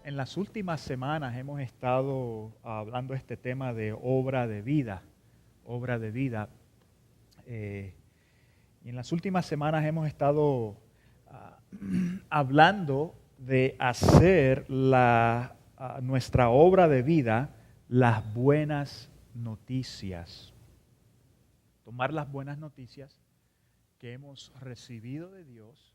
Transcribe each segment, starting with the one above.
En las últimas semanas hemos estado hablando este tema de obra de vida, obra de vida. Y en las últimas semanas hemos estado hablando de hacer nuestra obra de vida las buenas noticias. Tomar las buenas noticias que hemos recibido de Dios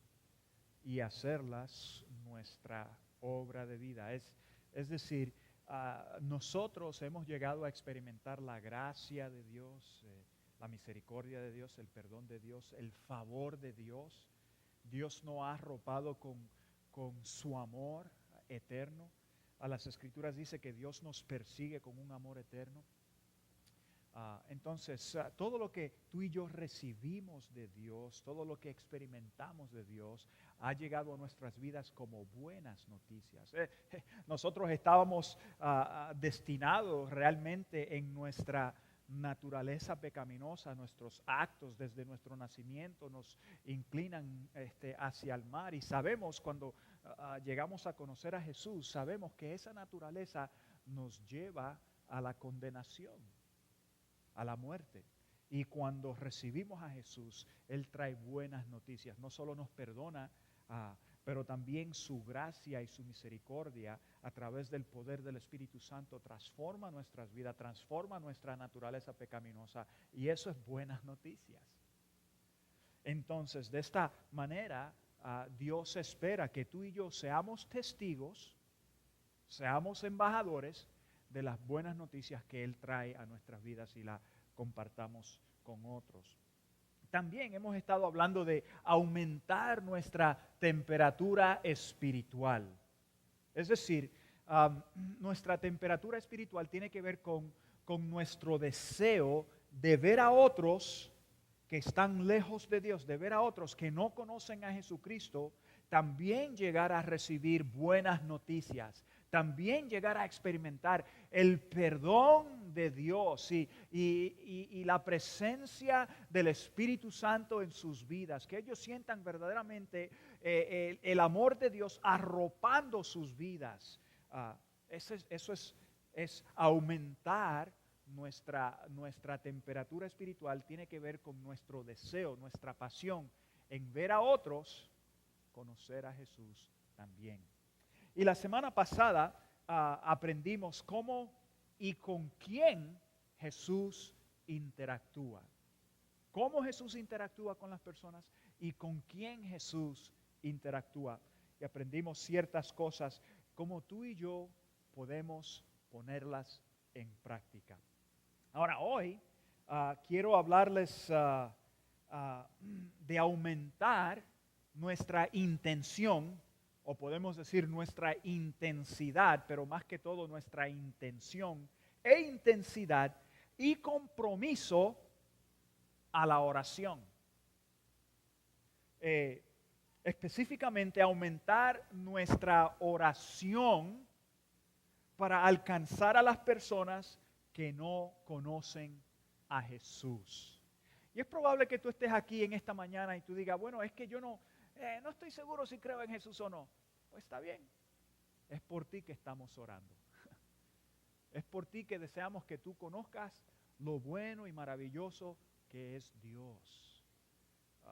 y hacerlas nuestra obra de vida. Es decir, nosotros hemos llegado a experimentar la gracia de Dios, la misericordia de Dios, el perdón de Dios, el favor de Dios. Dios nos ha arropado con su amor eterno. A las Escrituras dice que Dios nos persigue con un amor eterno. Entonces, todo lo que tú y yo recibimos de Dios, todo lo que experimentamos de Dios, ha llegado a nuestras vidas como buenas noticias. Nosotros estábamos destinados realmente en nuestra naturaleza pecaminosa, nuestros actos desde nuestro nacimiento nos inclinan hacia el mal, y sabemos cuando llegamos a conocer a Jesús, sabemos que esa naturaleza nos lleva a la condenación, a la muerte. Y cuando recibimos a Jesús, Él trae buenas noticias. No solo nos perdona, pero también su gracia y su misericordia a través del poder del Espíritu Santo transforma nuestras vidas, transforma nuestra naturaleza pecaminosa, y eso es buenas noticias. Entonces, de esta manera, Dios espera que tú y yo seamos testigos, seamos embajadores de las buenas noticias que Él trae a nuestras vidas y las compartamos con otros. También hemos estado hablando de aumentar nuestra temperatura espiritual. Es decir, nuestra temperatura espiritual tiene que ver con nuestro deseo de ver a otros que están lejos de Dios, de ver a otros que no conocen a Jesucristo, también llegar a recibir buenas noticias, también llegar a experimentar el perdón de Dios y la presencia del Espíritu Santo en sus vidas, que ellos sientan verdaderamente el amor de Dios arropando sus vidas. Eso es aumentar nuestra temperatura espiritual. Tiene que ver con nuestro deseo, nuestra pasión en ver a otros conocer a Jesús también. Y la semana pasada aprendimos cómo y con quién Jesús interactúa. Cómo Jesús interactúa con las personas y con quién Jesús interactúa. Y aprendimos ciertas cosas, cómo tú y yo podemos ponerlas en práctica. Ahora, hoy quiero hablarles de aumentar nuestra intención, o podemos decir nuestra intensidad, pero más que todo nuestra intención e intensidad y compromiso a la oración. Específicamente aumentar nuestra oración para alcanzar a las personas que no conocen a Jesús. Y es probable que tú estés aquí en esta mañana y tú digas, bueno, es que yo no estoy seguro si creo en Jesús o no. Pues está bien, es por ti que estamos orando. Es por ti que deseamos que tú conozcas lo bueno y maravilloso que es Dios.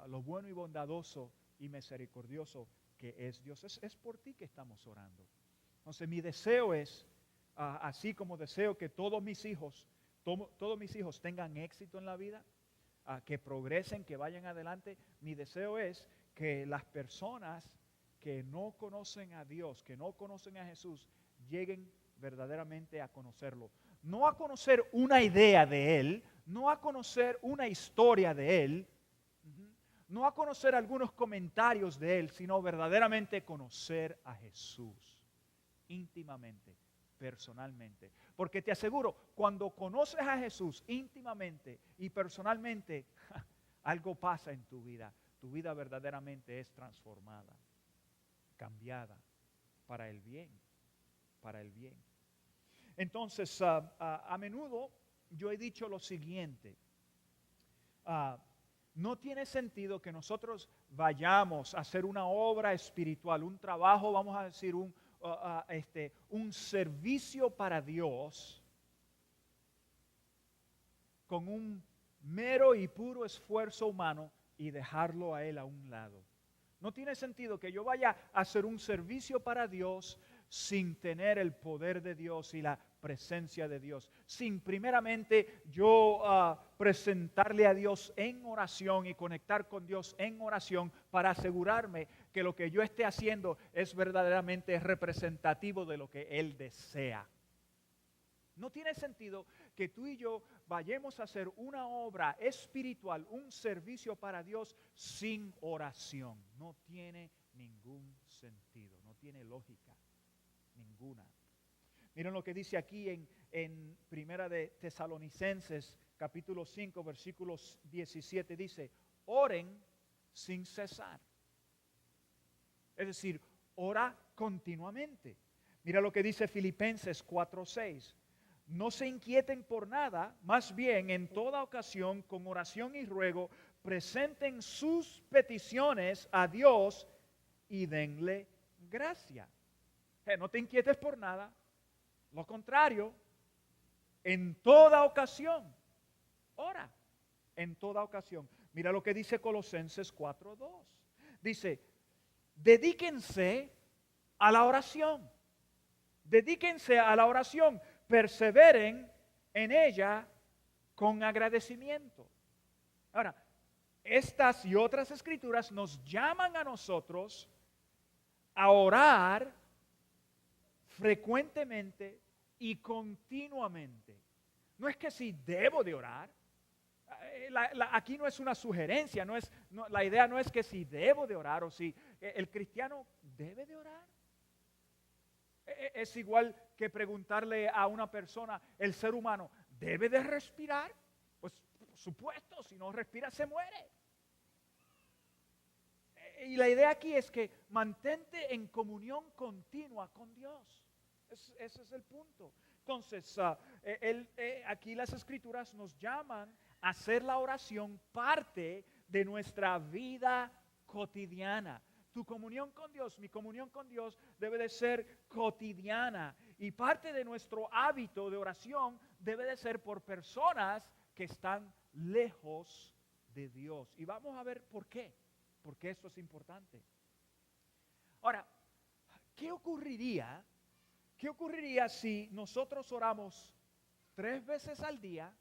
Lo bueno y bondadoso y misericordioso que es Dios. Es por ti que estamos orando. Entonces mi deseo es, así como deseo que todos mis hijos tengan éxito en la vida, que progresen, que vayan adelante, mi deseo es que las personas que no conocen a Dios, que no conocen a Jesús, lleguen verdaderamente a conocerlo. No a conocer una idea de Él, no a conocer una historia de Él, no a conocer algunos comentarios de Él, sino verdaderamente conocer a Jesús íntimamente, personalmente. Porque te aseguro, cuando conoces a Jesús íntimamente y personalmente, algo pasa en tu vida. Tu vida verdaderamente es transformada, cambiada para el bien, para el bien. Entonces, a menudo yo he dicho lo siguiente: no tiene sentido que nosotros vayamos a hacer una obra espiritual, un trabajo, vamos a decir, un servicio para Dios con un mero y puro esfuerzo humano y dejarlo a Él a un lado. No tiene sentido que yo vaya a hacer un servicio para Dios sin tener el poder de Dios y la presencia de Dios, sin primeramente yo presentarle a Dios en oración y conectar con Dios en oración para asegurarme que lo que yo esté haciendo es verdaderamente representativo de lo que Él desea. No tiene sentido que tú y yo vayamos a hacer una obra espiritual, un servicio para Dios sin oración. No tiene ningún sentido, no tiene lógica ninguna. Miren lo que dice aquí en Primera de Tesalonicenses, capítulo 5, versículos 17, dice, oren sin cesar. Es decir, ora continuamente. Mira lo que dice Filipenses 4, 6. No se inquieten por nada, más bien en toda ocasión, con oración y ruego, presenten sus peticiones a Dios y denle gracia. No te inquietes por nada, lo contrario, en toda ocasión, ora, en toda ocasión. Mira lo que dice Colosenses 4:2. Dice, dedíquense a la oración, dedíquense a la oración, perseveren en ella con agradecimiento. Ahora, estas y otras escrituras nos llaman a nosotros a orar frecuentemente y continuamente. No es que si debo de orar, aquí no es una sugerencia, la idea no es que si debo de orar o si el cristiano debe de orar. Es igual que preguntarle a una persona, el ser humano, ¿debe de respirar? Pues por supuesto, si no respira se muere. Y la idea aquí es que mantente en comunión continua con Dios. Ese es el punto. Entonces, aquí las escrituras nos llaman a hacer la oración parte de nuestra vida cotidiana. Tu comunión con Dios, mi comunión con Dios debe de ser cotidiana. Y parte de nuestro hábito de oración debe de ser por personas que están lejos de Dios. Y vamos a ver por qué. Porque esto es importante. Ahora, ¿qué ocurriría si nosotros oramos 3 veces al día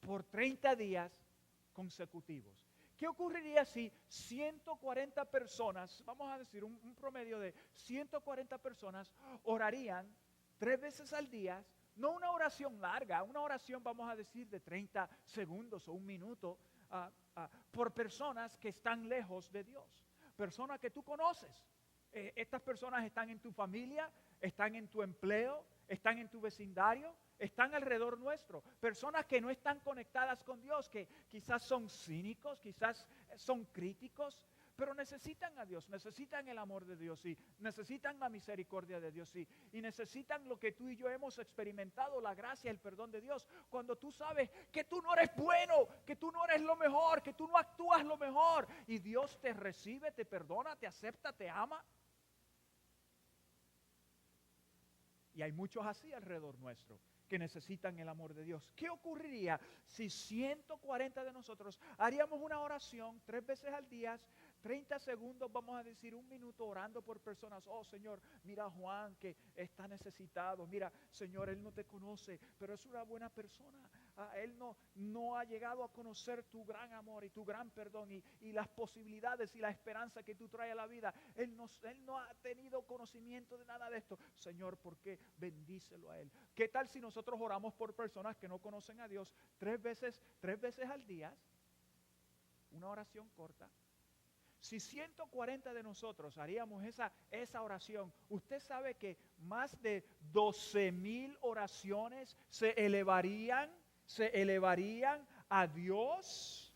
por 30 días consecutivos? ¿Qué ocurriría si 140 personas, vamos a decir un promedio de 140 personas, orarían 3 veces al día? No una oración larga, una oración vamos a decir de 30 segundos o un minuto, por personas que están lejos de Dios, personas que tú conoces. Estas personas están en tu familia, están en tu empleo, están en tu vecindario, están alrededor nuestro. Personas que no están conectadas con Dios, que quizás son cínicos, quizás son críticos, pero necesitan a Dios, necesitan el amor de Dios y necesitan la misericordia de Dios y necesitan lo que tú y yo hemos experimentado, la gracia, el perdón de Dios. Cuando tú sabes que tú no eres bueno, que tú no eres lo mejor, que tú no actúas lo mejor y Dios te recibe, te perdona, te acepta, te ama. Y hay muchos así alrededor nuestro que necesitan el amor de Dios. ¿Qué ocurriría si 140 de nosotros haríamos una oración 3 veces al día, 30 segundos, vamos a decir un minuto orando por personas? Oh Señor, mira a Juan que está necesitado. Mira, Señor, él no te conoce, pero es una buena persona. Él no ha llegado a conocer tu gran amor y tu gran perdón y las posibilidades y la esperanza que tú traes a la vida. Él no ha tenido conocimiento de nada de esto. Señor, ¿por qué? Bendícelo a él. ¿Qué tal si nosotros oramos por personas que no conocen a Dios 3 veces al día? Una oración corta. Si 140 de nosotros haríamos esa oración, usted sabe que más de 12,000 oraciones se elevarían a Dios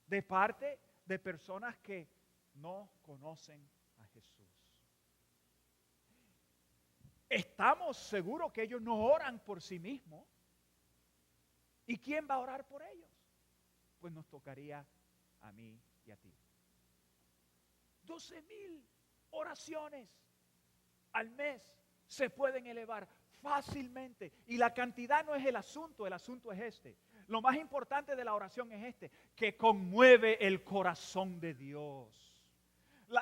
de parte de personas que no conocen a Jesús. ¿Estamos seguros que ellos no oran por sí mismos? ¿Y quién va a orar por ellos? Pues nos tocaría a mí y a ti. 12,000 oraciones al mes se pueden elevar fácilmente. Y la cantidad no es el asunto es este. Lo más importante de la oración es este, que conmueve el corazón de Dios.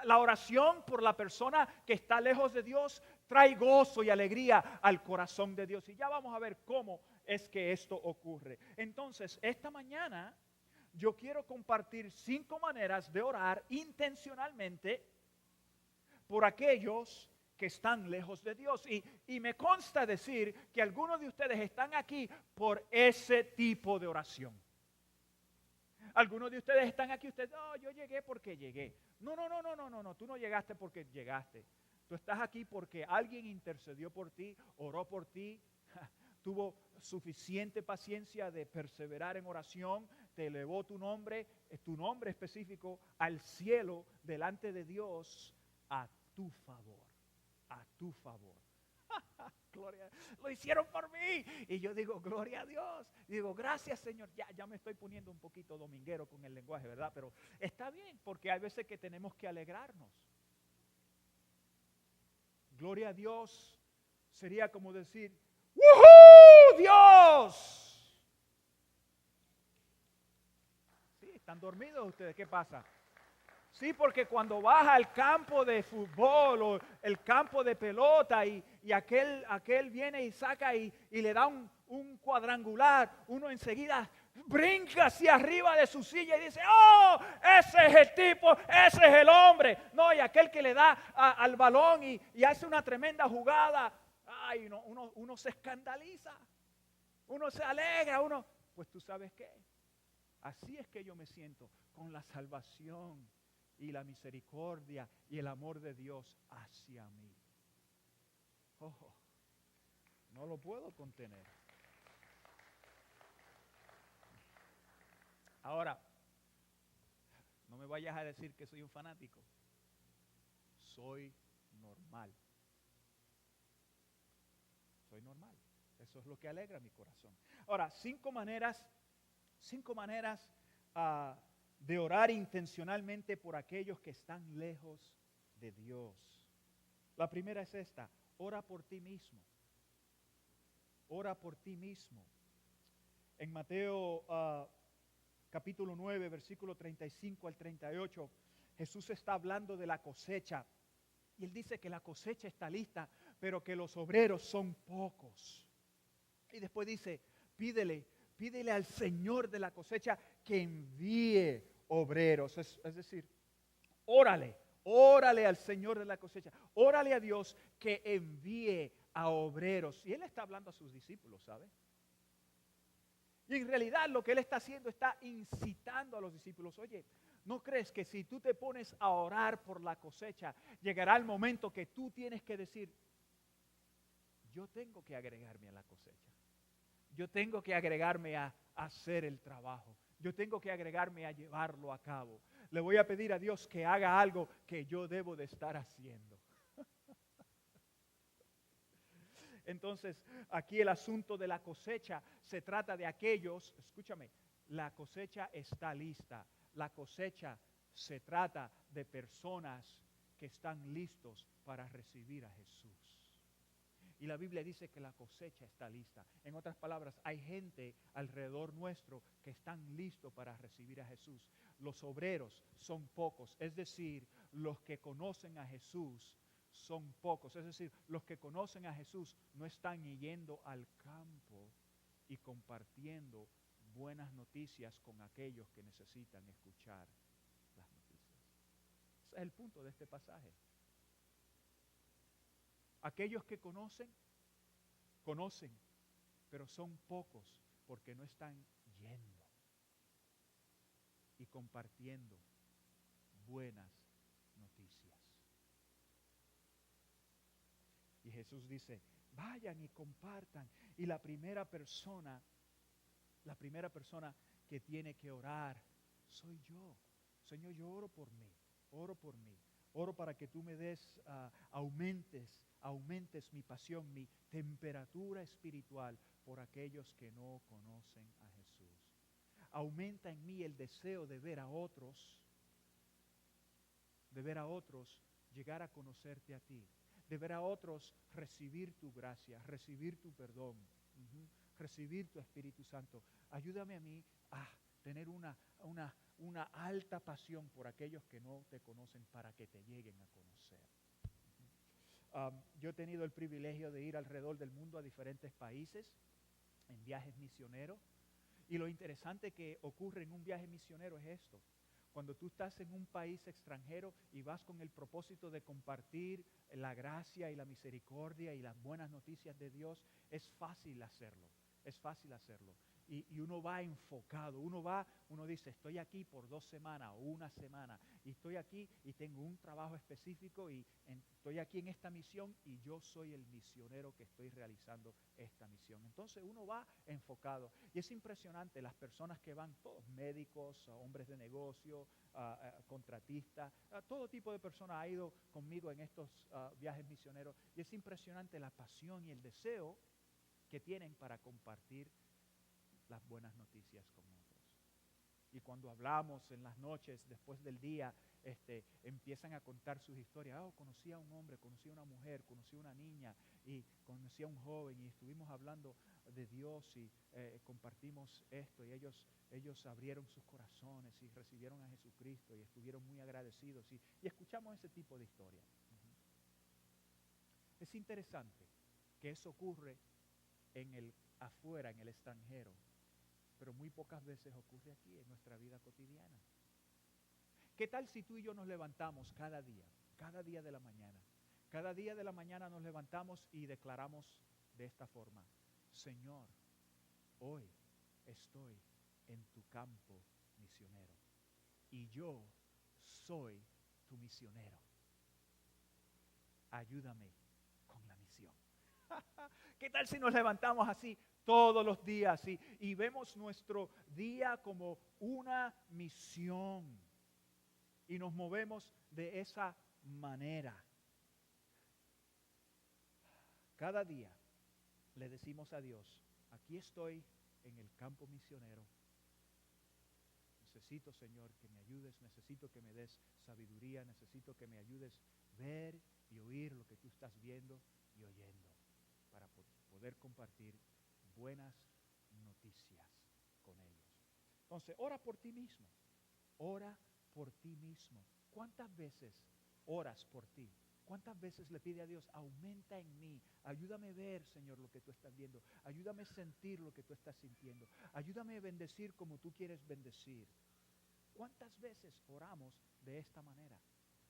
La oración por la persona que está lejos de Dios trae gozo y alegría al corazón de Dios. Y ya vamos a ver cómo es que esto ocurre. Entonces, esta mañana yo quiero compartir 5 maneras de orar intencionalmente por aquellos que están lejos de Dios. Y me consta decir que algunos de ustedes están aquí por ese tipo de oración. Algunos de ustedes están aquí, ustedes, no, yo llegué porque llegué. No, tú no llegaste porque llegaste. Tú estás aquí porque alguien intercedió por ti, oró por ti, tuvo suficiente paciencia de perseverar en oración, te elevó tu nombre específico al cielo delante de Dios a tu favor, a tu favor. Gloria, lo hicieron por mí. Y yo digo, gloria a Dios. Y digo, gracias Señor. Ya me estoy poniendo un poquito dominguero con el lenguaje, ¿verdad? Pero está bien, porque hay veces que tenemos que alegrarnos. Gloria a Dios sería como decir, ¡woohoo! ¡Dios! Sí, están dormidos ustedes, ¿qué pasa? Sí, porque cuando vas al campo de fútbol o el campo de pelota y aquel viene y saca y le da un cuadrangular, uno enseguida brinca hacia arriba de su silla y dice, ¡oh! Ese es el tipo, ese es el hombre. No, y aquel que le da al balón y hace una tremenda jugada, ay, uno se escandaliza, uno se alegra, pues tú sabes qué, así es que yo me siento con la salvación y la misericordia y el amor de Dios hacia mí. Oh, no lo puedo contener. Ahora, no me vayas a decir que soy un fanático. Soy normal. Soy normal. Eso es lo que alegra mi corazón. Ahora, 5 maneras de orar intencionalmente por aquellos que están lejos de Dios. La primera es esta: ora por ti mismo. Ora por ti mismo. En Mateo capítulo 9, versículo 35 al 38, Jesús está hablando de la cosecha. Y Él dice que la cosecha está lista, pero que los obreros son pocos. Y después dice, pídele al Señor de la cosecha que envíe obreros. Es decir, órale al Señor de la cosecha. Órale a Dios que envíe a obreros. Y Él está hablando a sus discípulos, ¿sabe? Y en realidad lo que Él está haciendo, está incitando a los discípulos. Oye, ¿no crees que si tú te pones a orar por la cosecha, llegará el momento que tú tienes que decir, yo tengo que agregarme a la cosecha? Yo tengo que agregarme a hacer el trabajo. Yo tengo que agregarme a llevarlo a cabo. Le voy a pedir a Dios que haga algo que yo debo de estar haciendo. Entonces, aquí el asunto de la cosecha se trata de aquellos, escúchame, la cosecha está lista. La cosecha se trata de personas que están listos para recibir a Jesús. Y la Biblia dice que la cosecha está lista. En otras palabras, hay gente alrededor nuestro que están listos para recibir a Jesús. Los obreros son pocos, es decir, los que conocen a Jesús son pocos. Es decir, los que conocen a Jesús no están yendo al campo y compartiendo buenas noticias con aquellos que necesitan escuchar las noticias. Ese es el punto de este pasaje. Aquellos que conocen, pero son pocos porque no están yendo y compartiendo buenas noticias. Y Jesús dice, vayan y compartan. Y la primera persona que tiene que orar soy yo. Señor, yo oro por mí. Oro para que tú me des, aumentes mi pasión, mi temperatura espiritual por aquellos que no conocen a Jesús. Aumenta en mí el deseo de ver a otros llegar a conocerte a ti. de ver a otros recibir tu gracia, recibir tu perdón, recibir tu Espíritu Santo. Ayúdame a mí a tener una alta pasión por aquellos que no te conocen para que te lleguen a conocer. Yo he tenido el privilegio de ir alrededor del mundo a diferentes países en viajes misioneros. Y lo interesante que ocurre en un viaje misionero es esto. Cuando tú estás en un país extranjero y vas con el propósito de compartir la gracia y la misericordia y las buenas noticias de Dios, es fácil hacerlo. Es fácil hacerlo. Y uno va enfocado, uno dice, estoy aquí por 2 semanas o 1 semana, y estoy aquí y tengo un trabajo específico y estoy aquí en esta misión y yo soy el misionero que estoy realizando esta misión. Entonces uno va enfocado y es impresionante las personas que van, todos médicos, hombres de negocio, contratistas, todo tipo de personas ha ido conmigo en estos viajes misioneros y es impresionante la pasión y el deseo que tienen para compartir las buenas noticias con otros. Y cuando hablamos en las noches, después del día, empiezan a contar sus historias. Conocí a un hombre, conocí a una mujer, conocí a una niña y conocí a un joven y estuvimos hablando de Dios y compartimos esto y ellos abrieron sus corazones y recibieron a Jesucristo y estuvieron muy agradecidos y escuchamos ese tipo de historias. Es interesante que eso ocurre afuera, en el extranjero, pero muy pocas veces ocurre aquí en nuestra vida cotidiana. ¿Qué tal si tú y yo nos levantamos cada día de la mañana? Cada día de la mañana nos levantamos y declaramos de esta forma: Señor, hoy estoy en tu campo misionero y yo soy tu misionero. Ayúdame con la misión. ¿Qué tal si nos levantamos así todos los días y vemos nuestro día como una misión y nos movemos de esa manera? Cada día le decimos a Dios: aquí estoy en el campo misionero. Necesito, Señor, que me ayudes, necesito que me des sabiduría, necesito que me ayudes a ver y oír lo que tú estás viendo y oyendo, para poder compartir buenas noticias con ellos. Entonces, ora por ti mismo. Ora por ti mismo. ¿Cuántas veces oras por ti? ¿Cuántas veces le pide a Dios: aumenta en mí, ayúdame a ver, Señor, lo que tú estás viendo, ayúdame a sentir lo que tú estás sintiendo, ayúdame a bendecir como tú quieres bendecir? ¿Cuántas veces oramos de esta manera?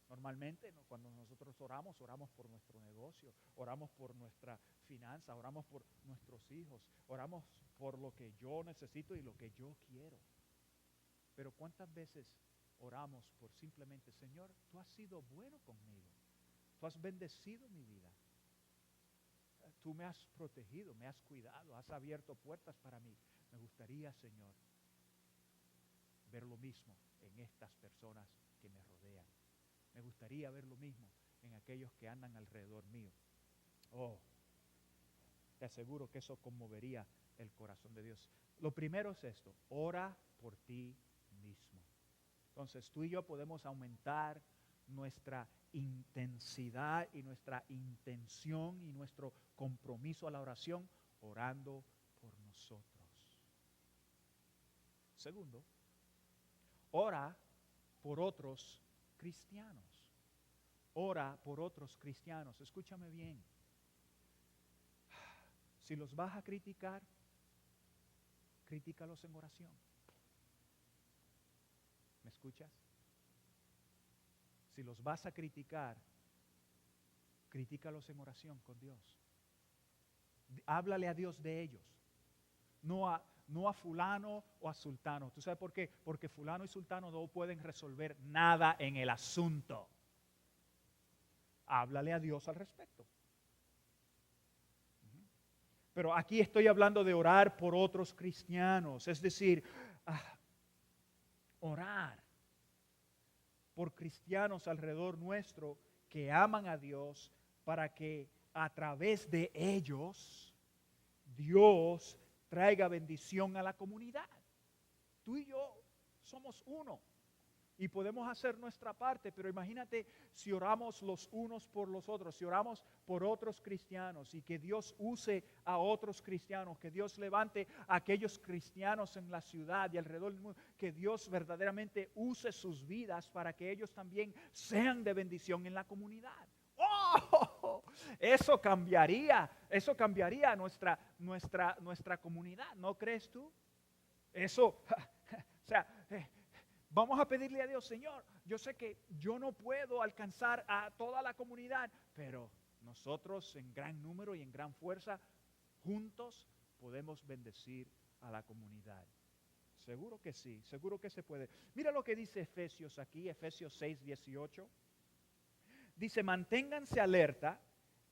Normalmente, ¿no? Cuando nosotros oramos por nuestro negocio, oramos por nuestra finanza, oramos por nuestros hijos, oramos por lo que yo necesito y lo que yo quiero. Pero ¿cuántas veces oramos por simplemente: Señor, tú has sido bueno conmigo, tú has bendecido mi vida, tú me has protegido, me has cuidado, has abierto puertas para mí? Me gustaría, Señor, ver lo mismo en estas personas que me rodean. Me gustaría ver lo mismo en aquellos que andan alrededor mío. Te aseguro que eso conmovería el corazón de Dios. Lo primero es esto: ora por ti mismo. Entonces tú y yo podemos aumentar nuestra intensidad y nuestra intención y nuestro compromiso a la oración orando por nosotros. Segundo, ora por otros cristianos. Ora por otros cristianos. Escúchame bien. Si los vas a criticar, critícalos en oración. ¿Me escuchas? Si los vas a criticar, critícalos en oración con Dios. Háblale a Dios de ellos. No a fulano o a sultano. ¿Tú sabes por qué? Porque fulano y sultano no pueden resolver nada en el asunto. Háblale a Dios al respecto. Pero aquí estoy hablando de orar por otros cristianos, es decir, orar por cristianos alrededor nuestro que aman a Dios, para que a través de ellos Dios traiga bendición a la comunidad. Tú y yo somos uno. y podemos hacer nuestra parte, pero imagínate si oramos los unos por los otros, si oramos por otros cristianos y que Dios use a otros cristianos, que Dios levante a aquellos cristianos en la ciudad y alrededor del mundo, que Dios verdaderamente use sus vidas para que ellos también sean de bendición en la comunidad. ¡Oh! Eso cambiaría nuestra comunidad, ¿no crees tú? Eso, o sea, vamos a pedirle a Dios, Señor, yo sé que yo no puedo alcanzar a toda la comunidad, pero nosotros en gran número y en gran fuerza, juntos podemos bendecir a la comunidad. Seguro que sí, seguro que se puede. Mira lo que dice Efesios aquí, Efesios 6:18. Dice, manténganse alerta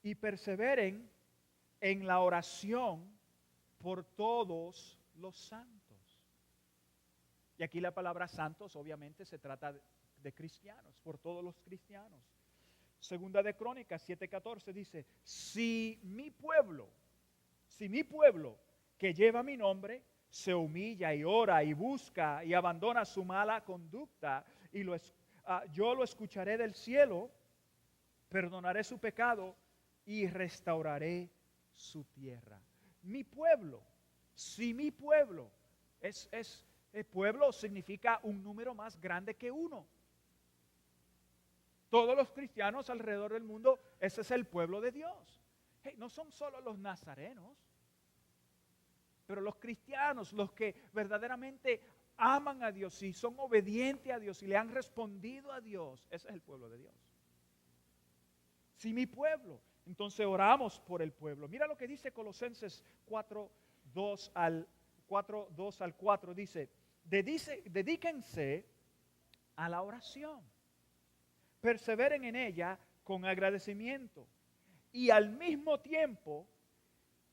y perseveren en la oración por todos los santos. Y aquí la palabra santos obviamente se trata de cristianos, por todos los cristianos. Segunda de Crónicas 7:14 dice, si mi pueblo que lleva mi nombre se humilla y ora y busca y abandona su mala conducta y yo lo escucharé del cielo, perdonaré su pecado y restauraré su tierra. Mi pueblo, si mi pueblo, el pueblo significa un número más grande que uno. Todos los cristianos alrededor del mundo, ese es el pueblo de Dios. Hey, no son solo los nazarenos, pero los cristianos, los que verdaderamente aman a Dios y son obedientes a Dios y le han respondido a Dios, ese es el pueblo de Dios. Si mi pueblo, entonces oramos por el pueblo. Mira lo que dice Colosenses 4:2 al 4, dice, dedíquense a la oración, perseveren en ella con agradecimiento y al mismo tiempo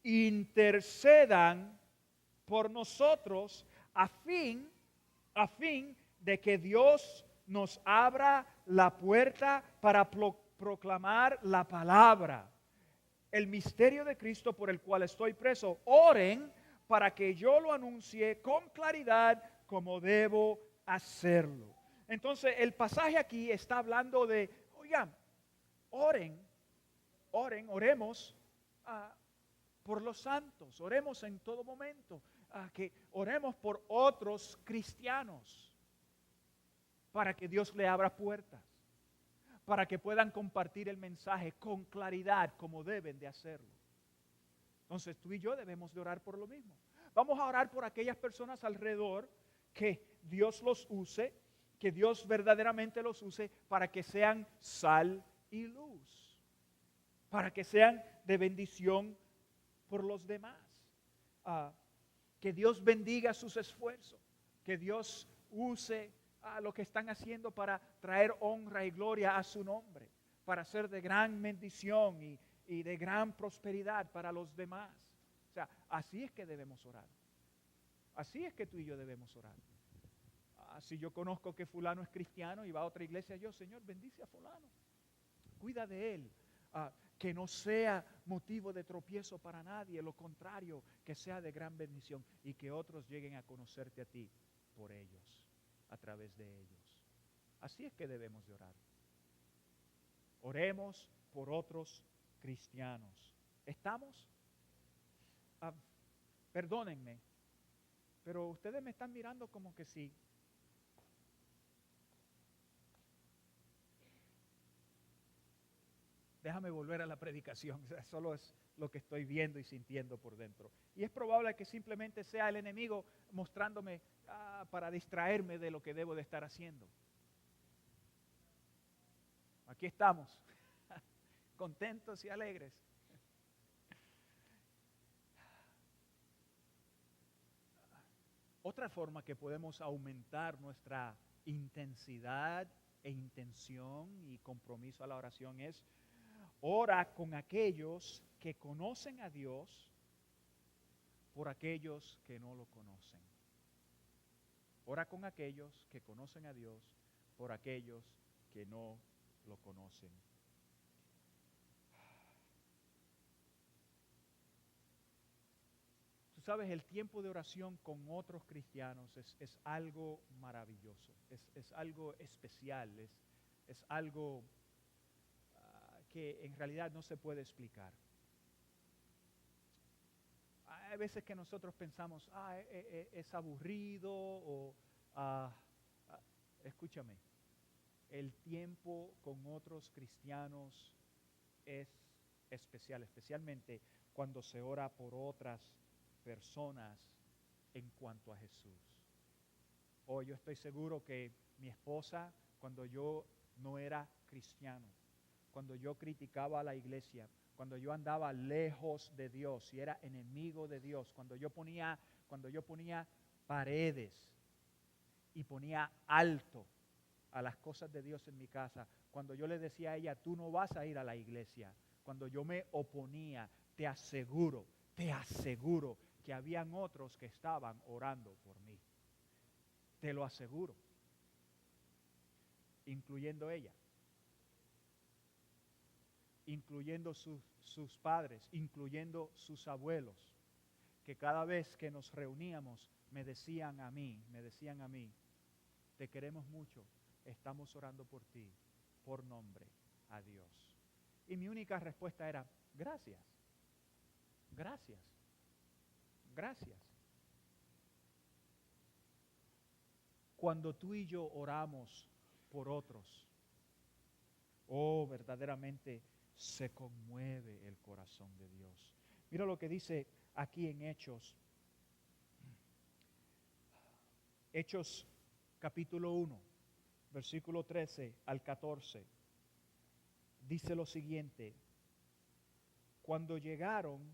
intercedan por nosotros a fin de que Dios nos abra la puerta para proclamar la palabra, el misterio de Cristo por el cual estoy preso. Oren para que yo lo anuncie con claridad como debo hacerlo. Entonces el pasaje aquí está hablando de, oigan, oremos por los santos, oremos en todo momento, que oremos por otros cristianos para que Dios le abra puertas, para que puedan compartir el mensaje con claridad como deben de hacerlo. Entonces tú y yo debemos de orar por lo mismo. Vamos a orar por aquellas personas alrededor que Dios los use, que Dios verdaderamente los use para que sean sal y luz, para que sean de bendición por los demás. Que Dios bendiga sus esfuerzos, que Dios use lo que están haciendo para traer honra y gloria a su nombre, para ser de gran bendición y de gran prosperidad para los demás. O sea, así es que debemos orar. Así es que tú y yo debemos orar. Si yo conozco que fulano es cristiano y va a otra iglesia, yo, Señor, bendice a fulano. Cuida de él. Que no sea motivo de tropiezo para nadie, lo contrario, que sea de gran bendición y que otros lleguen a conocerte a ti por ellos, a través de ellos. Así es que debemos de orar. Oremos por otros cristianos. ¿Estamos? Perdónenme, pero ustedes me están mirando como que sí. Déjame volver a la predicación, o sea, solo es lo que estoy viendo y sintiendo por dentro. Y es probable que simplemente sea el enemigo mostrándome para distraerme de lo que debo de estar haciendo. Aquí estamos, contentos y alegres. Otra forma que podemos aumentar nuestra intensidad e intención y compromiso a la oración es ora con aquellos que conocen a Dios por aquellos que no lo conocen. Ora con aquellos que conocen a Dios por aquellos que no lo conocen. sabes, el tiempo de oración con otros cristianos es algo maravilloso, es algo especial, es algo que en realidad no se puede explicar. Hay veces que nosotros pensamos, es aburrido o, ah, escúchame, el tiempo con otros cristianos es especial, especialmente cuando se ora por otras personas en cuanto a Jesús. Yo estoy seguro que mi esposa, cuando yo no era cristiano, cuando yo criticaba a la iglesia, cuando yo andaba lejos de Dios y era enemigo de Dios, cuando yo ponía paredes y ponía alto a las cosas de Dios en mi casa, cuando yo le decía a ella, tú no vas a ir a la iglesia, cuando yo me oponía, te aseguro que habían otros que estaban orando por mí. Te lo aseguro, incluyendo ella, incluyendo sus padres, incluyendo sus abuelos, que cada vez que nos reuníamos me decían a mí, te queremos mucho, estamos orando por ti, por nombre a Dios. Y mi única respuesta era, gracias, gracias, gracias. Cuando tú y yo oramos por otros, verdaderamente se conmueve el corazón de Dios. Mira lo que dice aquí en Hechos capítulo 1, versículo 13 al 14. Dice lo siguiente: cuando llegaron,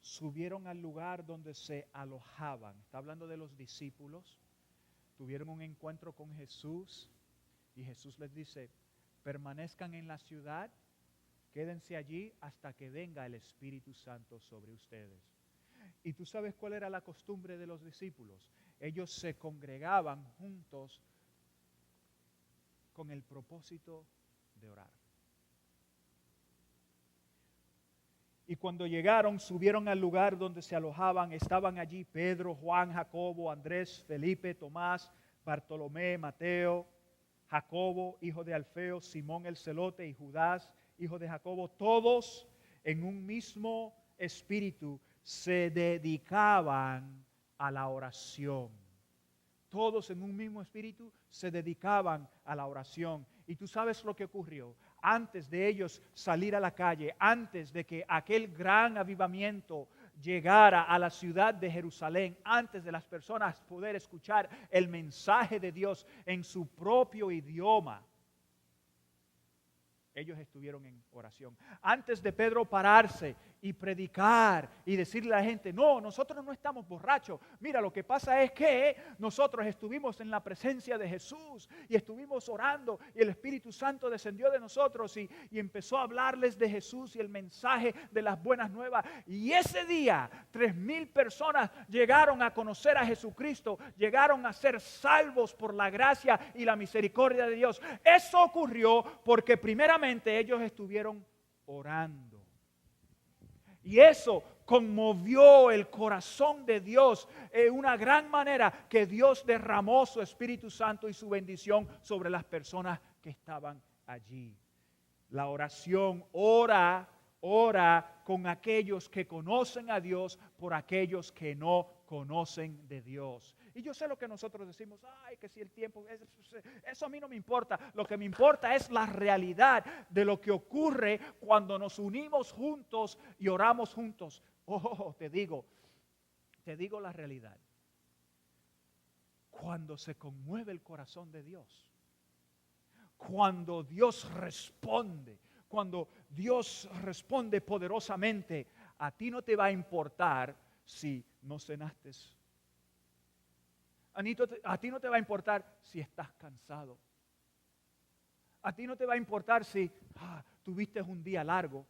subieron al lugar donde se alojaban. Está hablando de los discípulos. Tuvieron un encuentro con Jesús y Jesús les dice, permanezcan en la ciudad, quédense allí hasta que venga el Espíritu Santo sobre ustedes. ¿Y tú sabes cuál era la costumbre de los discípulos? Ellos se congregaban juntos con el propósito de orar. Y cuando llegaron, subieron al lugar donde se alojaban. Estaban allí Pedro, Juan, Jacobo, Andrés, Felipe, Tomás, Bartolomé, Mateo, Jacobo, hijo de Alfeo, Simón el celote y Judas, hijo de Jacobo. Todos en un mismo espíritu se dedicaban a la oración. Todos en un mismo espíritu se dedicaban a la oración. Y tú sabes lo que ocurrió. Antes de ellos salir a la calle, antes de que aquel gran avivamiento llegara a la ciudad de Jerusalén, antes de las personas poder escuchar el mensaje de Dios en su propio idioma, ellos estuvieron en oración. Antes de Pedro pararse y predicar y decirle a la gente, no, nosotros no estamos borrachos. Mira, lo que pasa es que nosotros estuvimos en la presencia de Jesús y estuvimos orando y el Espíritu Santo descendió de nosotros y empezó a hablarles de Jesús y el mensaje de las buenas nuevas. Y ese día 3,000 personas llegaron a conocer a Jesucristo, llegaron a ser salvos por la gracia y la misericordia de Dios. Eso ocurrió porque primeramente ellos estuvieron orando. Y eso conmovió el corazón de Dios en una gran manera, que Dios derramó su Espíritu Santo y su bendición sobre las personas que estaban allí. La oración, ora con aquellos que conocen a Dios por aquellos que no conocen de Dios. Y yo sé lo que nosotros decimos, que si el tiempo, eso a mí no me importa. Lo que me importa es la realidad de lo que ocurre cuando nos unimos juntos y oramos juntos. Te digo la realidad. Cuando se conmueve el corazón de Dios, cuando Dios responde, cuando Dios responde poderosamente, a ti no te va a importar si no cenaste. A ti no te va a importar si estás cansado. A ti no te va a importar si tuviste un día largo.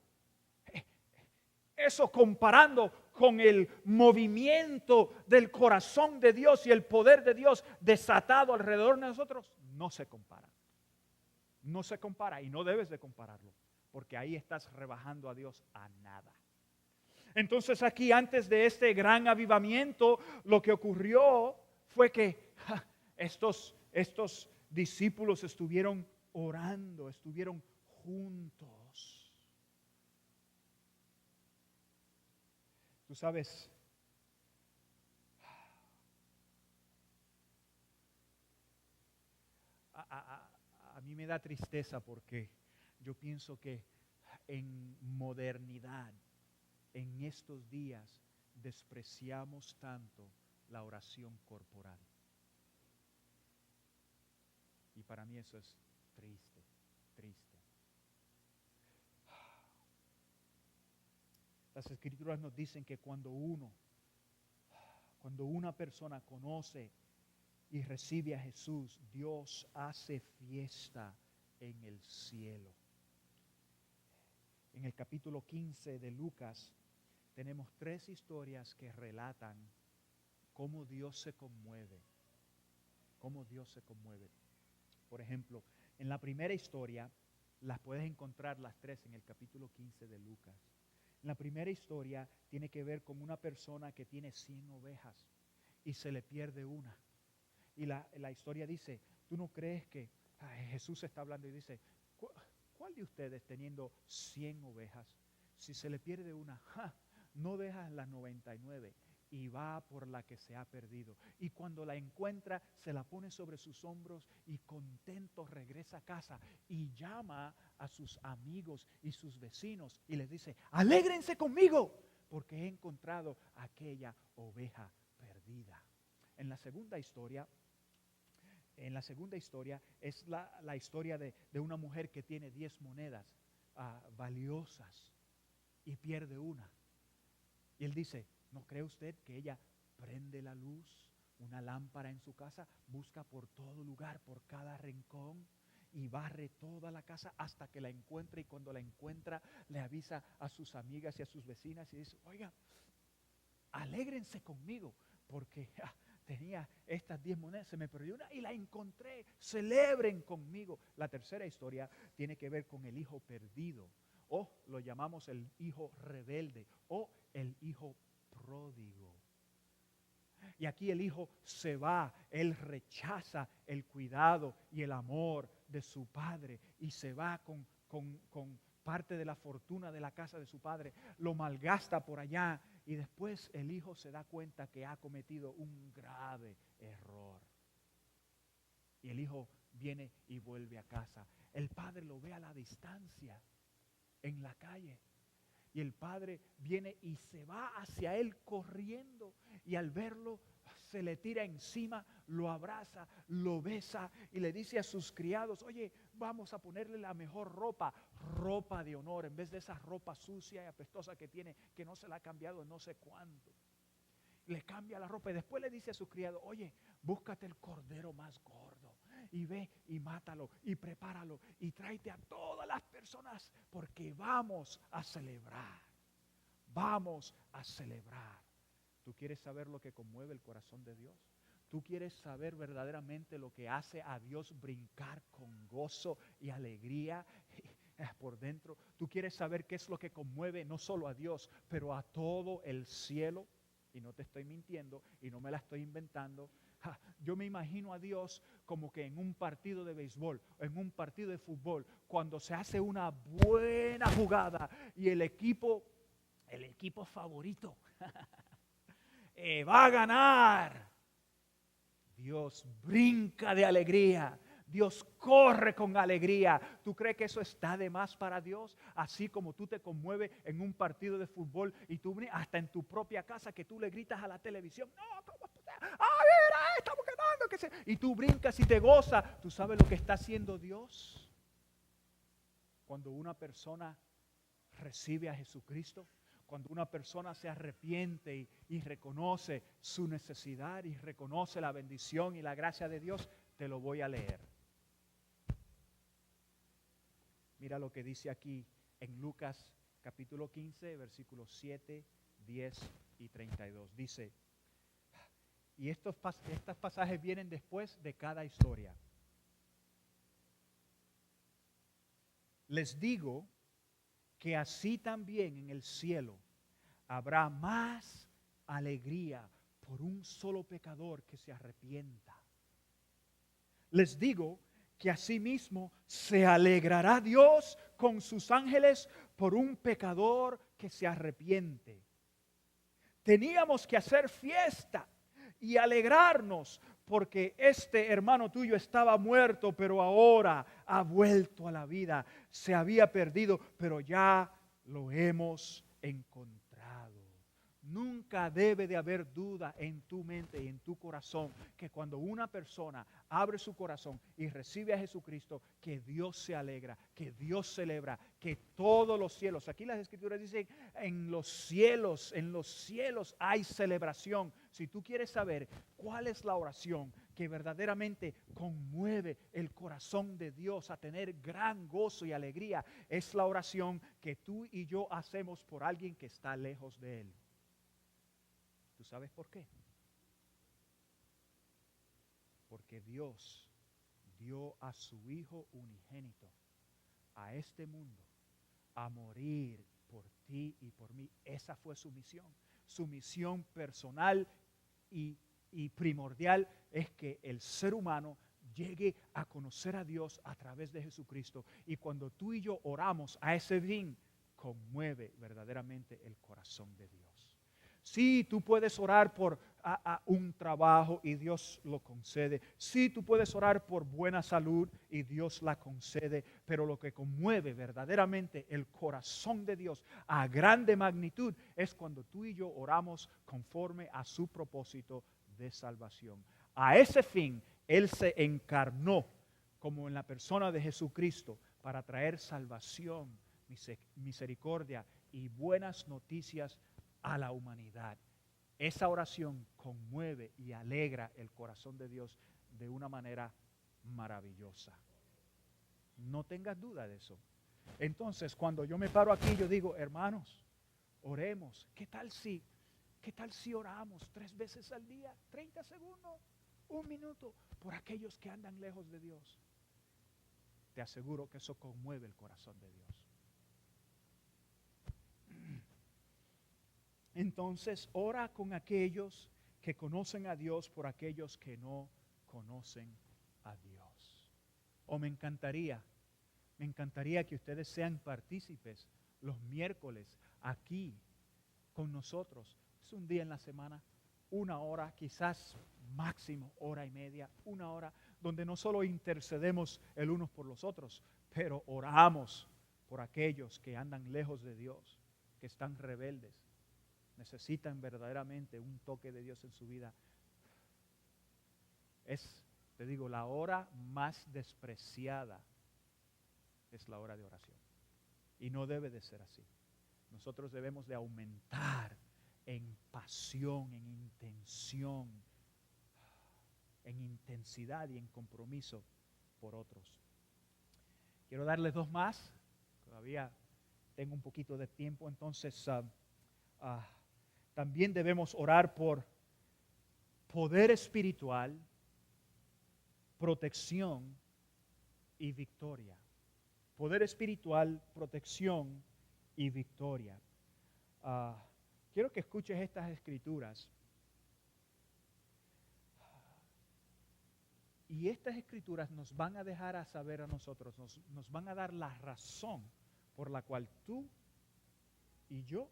Eso, comparando con el movimiento del corazón de Dios y el poder de Dios desatado alrededor de nosotros, no se compara. No se compara y no debes de compararlo, porque ahí estás rebajando a Dios a nada. Entonces aquí, antes de este gran avivamiento, lo que ocurrió fue que estos discípulos estuvieron orando, estuvieron juntos. Tú sabes, a mí me da tristeza porque yo pienso que en modernidad, en estos días, despreciamos tanto la oración corporal. Y para mí eso es triste, triste. Las Escrituras nos dicen que cuando una persona conoce y recibe a Jesús, Dios hace fiesta en el cielo. En el capítulo 15 de Lucas tenemos 3 historias que relatan cómo Dios se conmueve. Cómo Dios se conmueve. Por ejemplo, en la primera historia, las puedes encontrar las 3 en el capítulo 15 de Lucas. En la primera historia tiene que ver con una persona que tiene 100 ovejas y se le pierde una. Y la historia dice, ¿tú no crees que Jesús está hablando y dice, ¿cuál de ustedes teniendo 100 ovejas, si se le pierde una, no dejas las 99 y va por la que se ha perdido? Y cuando la encuentra, se la pone sobre sus hombros y contento regresa a casa y llama a sus amigos y sus vecinos y les dice, alégrense conmigo porque he encontrado aquella oveja perdida. En la segunda historia es la historia de una mujer que tiene 10 monedas valiosas y pierde una. Y él dice, ¿no cree usted que ella prende la luz, una lámpara en su casa, busca por todo lugar, por cada rincón y barre toda la casa hasta que la encuentra, y cuando la encuentra le avisa a sus amigas y a sus vecinas y dice, oiga, alégrense conmigo porque tenía estas 10 monedas, se me perdió una y la encontré, celebren conmigo. La tercera historia tiene que ver con el hijo perdido, o lo llamamos el hijo rebelde, o el hijo pródigo. Y aquí el hijo se va, él rechaza el cuidado y el amor de su padre y se va con parte de la fortuna de la casa de su padre, lo malgasta por allá y después el hijo se da cuenta que ha cometido un grave error. Y el hijo viene y vuelve a casa. El padre lo ve a la distancia, en la calle. Y el padre viene y se va hacia él corriendo y al verlo se le tira encima, lo abraza, lo besa y le dice a sus criados, oye, vamos a ponerle la mejor ropa, ropa de honor, en vez de esa ropa sucia y apestosa que tiene, que no se la ha cambiado no sé cuánto. Le cambia la ropa y después le dice a sus criados, oye, búscate el cordero más gordo y ve y mátalo y prepáralo y tráete a todas las personas porque vamos a celebrar. Vamos a celebrar. ¿Tú quieres saber lo que conmueve el corazón de Dios? ¿Tú quieres saber verdaderamente lo que hace a Dios brincar con gozo y alegría por dentro? ¿Tú quieres saber qué es lo que conmueve no solo a Dios, pero a todo el cielo? Y no te estoy mintiendo y no me la estoy inventando. Yo me imagino a Dios como que en un partido de béisbol, en un partido de fútbol, cuando se hace una buena jugada y el equipo favorito va a ganar. Dios brinca de alegría. Dios corre con alegría. ¿Tú crees que eso está de más para Dios? Así como tú te conmueves en un partido de fútbol y tú hasta en tu propia casa que tú le gritas a la televisión, no, mira, estamos ganando, y tú brincas y te gozas. ¿Tú sabes lo que está haciendo Dios? Cuando una persona recibe a Jesucristo, cuando una persona se arrepiente y reconoce su necesidad y reconoce la bendición y la gracia de Dios, te lo voy a leer. Mira lo que dice aquí en Lucas capítulo 15, versículos 7, 10 y 32. Dice, y estos pasajes vienen después de cada historia. Les digo que así también en el cielo habrá más alegría por un solo pecador que se arrepienta. Les digo que asimismo se alegrará Dios con sus ángeles por un pecador que se arrepiente. Teníamos que hacer fiesta y alegrarnos porque este hermano tuyo estaba muerto, pero ahora ha vuelto a la vida. Se había perdido, pero ya lo hemos encontrado. Nunca debe de haber duda en tu mente y en tu corazón que cuando una persona abre su corazón y recibe a Jesucristo, que Dios se alegra, que Dios celebra, que todos los cielos, aquí las Escrituras dicen, en los cielos hay celebración. Si tú quieres saber cuál es la oración que verdaderamente conmueve el corazón de Dios a tener gran gozo y alegría, es la oración que tú y yo hacemos por alguien que está lejos de Él. ¿Tú sabes por qué? Porque Dios dio a su Hijo unigénito a este mundo a morir por ti y por mí. Esa fue su misión. Su misión personal y primordial es que el ser humano llegue a conocer a Dios a través de Jesucristo. Y cuando tú y yo oramos a ese fin, conmueve verdaderamente el corazón de Dios. Sí, tú puedes orar por un trabajo y Dios lo concede. Sí, tú puedes orar por buena salud y Dios la concede. Pero lo que conmueve verdaderamente el corazón de Dios a grande magnitud es cuando tú y yo oramos conforme a su propósito de salvación. A ese fin, Él se encarnó como en la persona de Jesucristo para traer salvación, misericordia y buenas noticias a la humanidad. Esa oración conmueve y alegra el corazón de Dios de una manera maravillosa. No tengas duda de eso. Entonces, cuando yo me paro aquí, yo digo, hermanos, oremos. ¿Qué tal si oramos 3 veces al día, 30 segundos, 1 minuto, por aquellos que andan lejos de Dios? Te aseguro que eso conmueve el corazón de Dios. Entonces, ora con aquellos que conocen a Dios por aquellos que no conocen a Dios. Me encantaría que ustedes sean partícipes los miércoles aquí con nosotros. Es un día en la semana, 1 hora, quizás máximo 1 hora y media, 1 hora, donde no solo intercedemos el unos por los otros, pero oramos por aquellos que andan lejos de Dios, que están rebeldes. Necesitan verdaderamente un toque de Dios en su vida. Te digo, la hora más despreciada es la hora de oración. Y no debe de ser así. Nosotros debemos de aumentar en pasión, en intención, en intensidad y en compromiso por otros. Quiero darles 2 más. Todavía tengo un poquito de tiempo, entonces también debemos orar por poder espiritual, protección y victoria. Poder espiritual, protección y victoria. Quiero que escuches estas escrituras. Y estas escrituras nos van a dejar a saber a nosotros, nos van a dar la razón por la cual tú y yo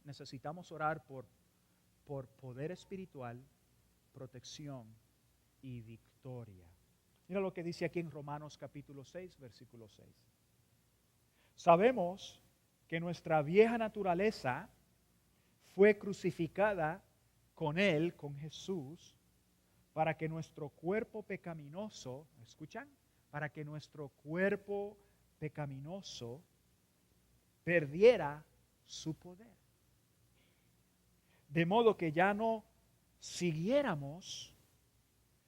necesitamos orar por poder espiritual, protección y victoria. Mira lo que dice aquí en Romanos capítulo 6, versículo 6. Sabemos que nuestra vieja naturaleza fue crucificada con Él, con Jesús, para que nuestro cuerpo pecaminoso, ¿escuchan? Para que nuestro cuerpo pecaminoso perdiera su poder. De modo que ya no siguiéramos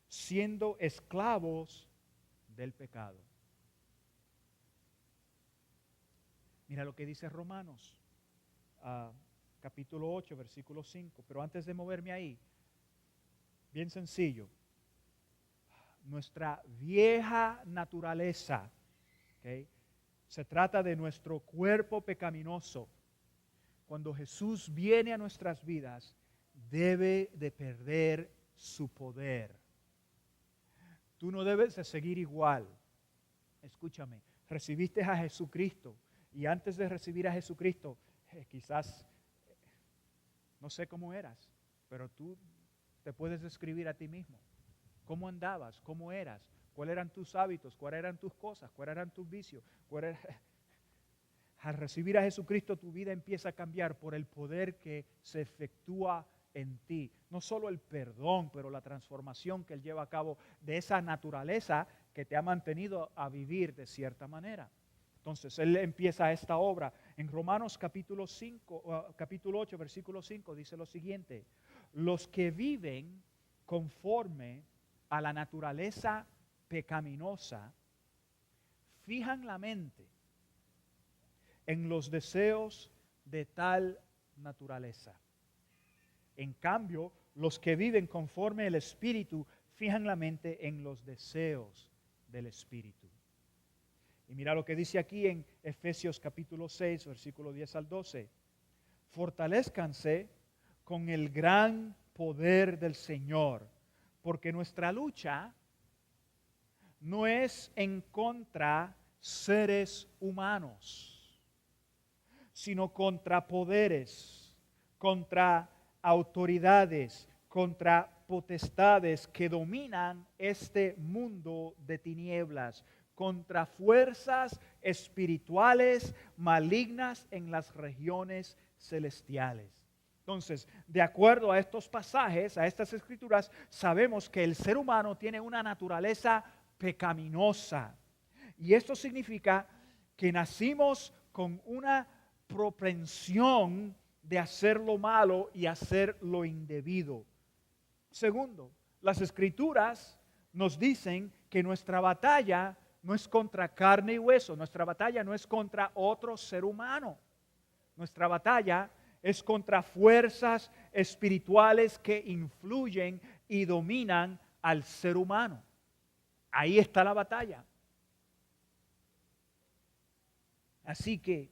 siendo esclavos del pecado. Mira lo que dice Romanos, capítulo 8, versículo 5. Pero antes de moverme ahí, bien sencillo. Nuestra vieja naturaleza, ¿okay? Se trata de nuestro cuerpo pecaminoso. cuando Jesús viene a nuestras vidas, debe de perder su poder. Tú no debes de seguir igual. Escúchame, recibiste a Jesucristo y antes de recibir a Jesucristo, quizás, no sé cómo eras, pero tú te puedes describir a ti mismo. ¿Cómo andabas? ¿Cómo eras? ¿Cuáles eran tus hábitos? ¿Cuáles eran tus cosas? ¿Cuáles eran tus vicios? Al recibir a Jesucristo, tu vida empieza a cambiar por el poder que se efectúa en ti. No solo el perdón, pero la transformación que Él lleva a cabo de esa naturaleza que te ha mantenido a vivir de cierta manera. Entonces, Él empieza esta obra. En Romanos capítulo 8, versículo 5, dice lo siguiente: los que viven conforme a la naturaleza pecaminosa, fijan la mente en los deseos de tal naturaleza. En cambio, los que viven conforme al Espíritu, fijan la mente en los deseos del Espíritu. Y mira lo que dice aquí en Efesios capítulo 6, versículo 10 al 12. Fortalézcanse con el gran poder del Señor, porque nuestra lucha no es en contra seres humanos, sino contra poderes, contra autoridades, contra potestades que dominan este mundo de tinieblas, contra fuerzas espirituales malignas en las regiones celestiales. Entonces, de acuerdo a estos pasajes, a estas escrituras, sabemos que el ser humano tiene una naturaleza pecaminosa. Y esto significa que nacimos con una propensión de hacer lo malo y hacer lo indebido. Segundo, las escrituras nos dicen que nuestra batalla no es contra carne y hueso, nuestra batalla no es contra otro ser humano. Nuestra batalla es contra fuerzas espirituales que influyen y dominan al ser humano. Ahí está la batalla. Así que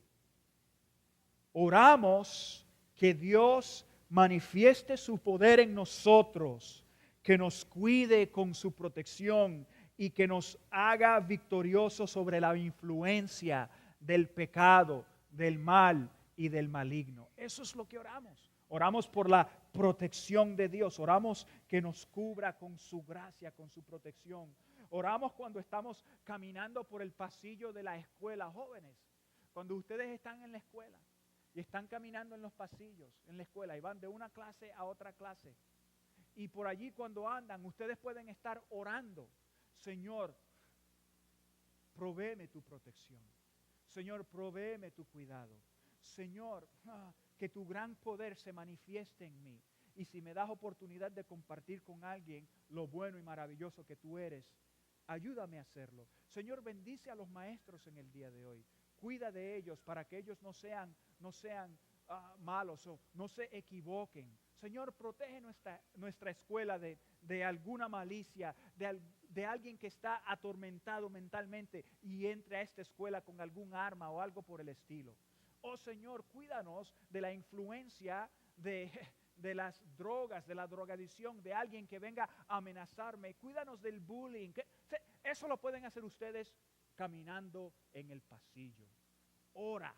oramos que Dios manifieste su poder en nosotros, que nos cuide con su protección y que nos haga victoriosos sobre la influencia del pecado, del mal y del maligno. Eso es lo que oramos. Oramos por la protección de Dios. Oramos que nos cubra con su gracia, con su protección. Oramos cuando estamos caminando por el pasillo de la escuela, jóvenes. Cuando ustedes están en la escuela y están caminando en los pasillos, en la escuela, y van de una clase a otra clase. Y por allí cuando andan, ustedes pueden estar orando. Señor, provéeme tu protección. Señor, provéeme tu cuidado. Señor, que tu gran poder se manifieste en mí. Y si me das oportunidad de compartir con alguien lo bueno y maravilloso que tú eres, ayúdame a hacerlo. Señor, bendice a los maestros en el día de hoy. Cuida de ellos para que ellos no sean malos o no se equivoquen. Señor, protege nuestra escuela de alguna malicia, de alguien que está atormentado mentalmente y entre a esta escuela con algún arma o algo por el estilo. Oh Señor, cuídanos de la influencia de las drogas, de la drogadicción, de alguien que venga a amenazarme. Cuídanos del bullying. Eso lo pueden hacer ustedes caminando en el pasillo. Ora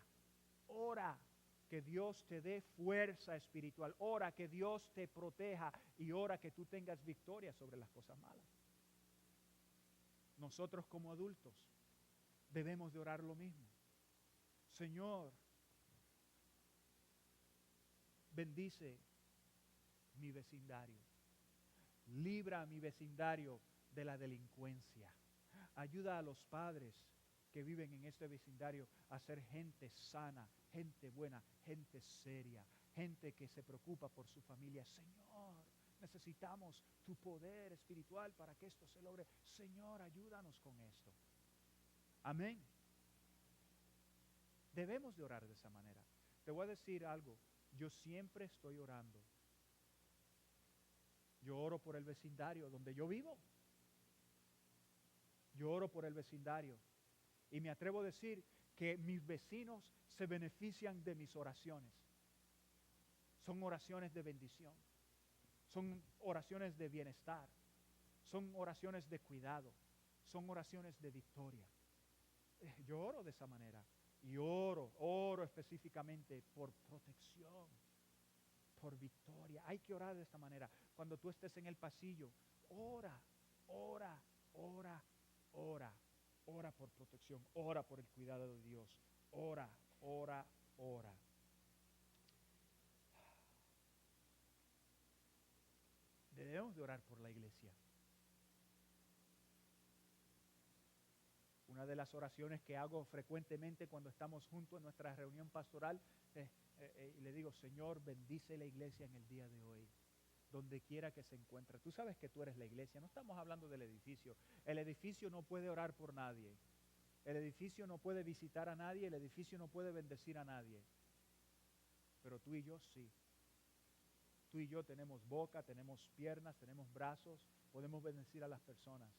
que Dios te dé fuerza espiritual. Ora que Dios te proteja y ora que tú tengas victoria sobre las cosas malas. Nosotros como adultos debemos de orar lo mismo. Señor, bendice mi vecindario. Libra a mi vecindario de la delincuencia. Ayuda a los padres que viven en este vecindario a ser gente sana, gente buena, gente seria, gente que se preocupa por su familia. Señor, necesitamos tu poder espiritual para que esto se logre. Señor, ayúdanos con esto. Amén. Debemos de orar de esa manera. Te voy a decir algo. Yo siempre estoy orando. Yo oro por el vecindario donde yo vivo. Yo oro por el vecindario. Y me atrevo a decir que mis vecinos se benefician de mis oraciones. Son oraciones de bendición. Son oraciones de bienestar. Son oraciones de cuidado. Son oraciones de victoria. Yo oro de esa manera. Y oro específicamente por protección, por victoria. Hay que orar de esta manera. Cuando tú estés en el pasillo, ora, ora, ora, ora. Ora por protección, ora por el cuidado de Dios. Ora, ora, ora. Debemos de orar por la iglesia. Una de las oraciones que hago frecuentemente cuando estamos juntos en nuestra reunión pastoral, y le digo, Señor, bendice la iglesia en el día de hoy, donde quiera que se encuentre. Tú sabes que tú eres la iglesia, no estamos hablando del edificio. El edificio no puede orar por nadie. El edificio no puede visitar a nadie, el edificio no puede bendecir a nadie. Pero tú y yo sí. Tú y yo tenemos boca, tenemos piernas, tenemos brazos, podemos bendecir a las personas.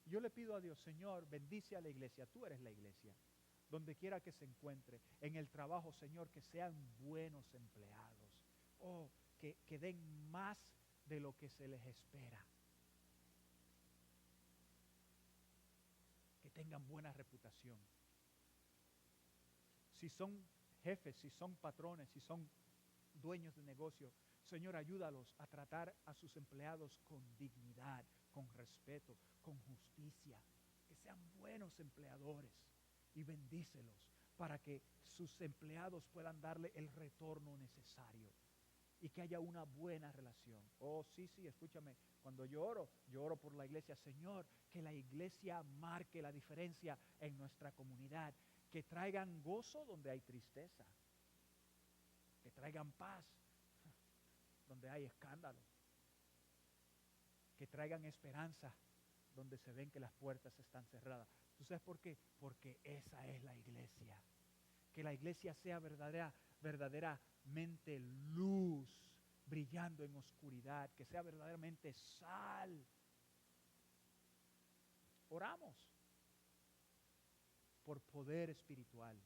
Yo le pido a Dios, Señor, bendice a la iglesia, tú eres la iglesia, donde quiera que se encuentre, en el trabajo, Señor, que sean buenos empleados, que den más de lo que se les espera, que tengan buena reputación. Si son jefes, si son patrones, si son dueños de negocio, Señor, ayúdalos a tratar a sus empleados con dignidad, con respeto, con justicia, que sean buenos empleadores y bendícelos para que sus empleados puedan darle el retorno necesario y que haya una buena relación. Oh, sí, escúchame, cuando yo oro por la iglesia, Señor, que la iglesia marque la diferencia en nuestra comunidad, que traigan gozo donde hay tristeza, que traigan paz donde hay escándalo, que traigan esperanza donde se ven que las puertas están cerradas. ¿Tú sabes por qué? Porque esa es la iglesia. Que la iglesia sea verdaderamente luz brillando en oscuridad, que sea verdaderamente sal. Oramos por poder espiritual,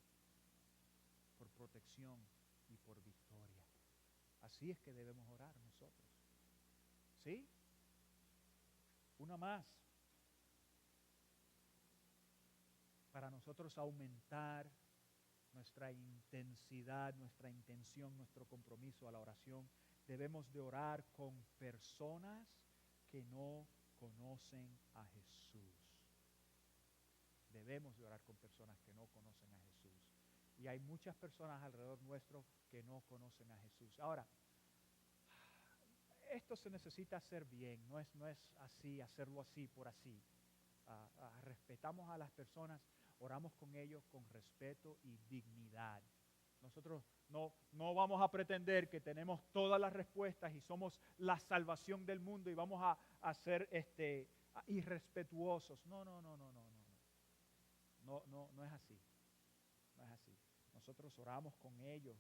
por protección y por victoria. Así es que debemos orar nosotros. ¿Sí? Una más. Para nosotros aumentar nuestra intensidad, nuestra intención, nuestro compromiso a la oración, debemos de orar con personas que no conocen a Jesús. Debemos de orar con personas que no conocen a Jesús. Y hay muchas personas alrededor nuestro que no conocen a Jesús. Ahora, esto se necesita hacer bien, no es así, hacerlo así por así. Respetamos a las personas, oramos con ellos con respeto y dignidad. Nosotros no vamos a pretender que tenemos todas las respuestas y somos la salvación del mundo y vamos a ser irrespetuosos. No es así. No es así. Nosotros oramos con ellos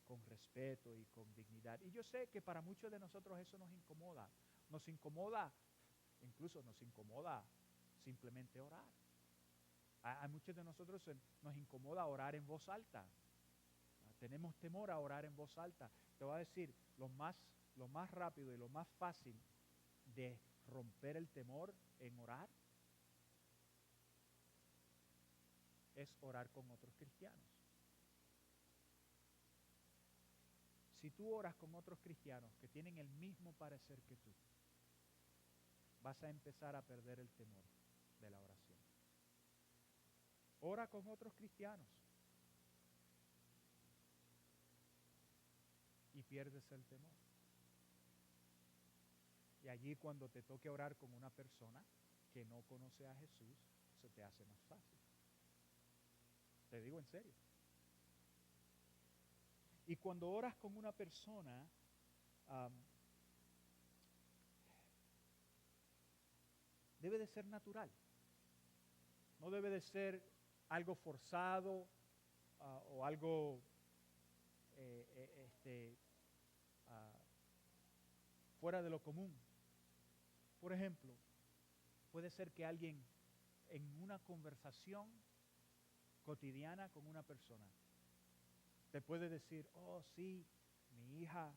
con respeto y con dignidad. Y yo sé que para muchos de nosotros eso nos incomoda. Incluso nos incomoda simplemente orar. A muchos de nosotros nos incomoda orar en voz alta. Tenemos temor a orar en voz alta. Te voy a decir, lo más rápido y lo más fácil de romper el temor en orar es orar con otros cristianos. Si tú oras con otros cristianos que tienen el mismo parecer que tú, vas a empezar a perder el temor de la oración. Ora con otros cristianos y pierdes el temor. Y allí cuando te toque orar con una persona que no conoce a Jesús, se te hace más fácil. Te digo en serio. Y cuando oras con una persona, debe de ser natural. No debe de ser algo forzado o algo fuera de lo común. Por ejemplo, puede ser que alguien en una conversación cotidiana con una persona te puede decir, oh sí, mi hija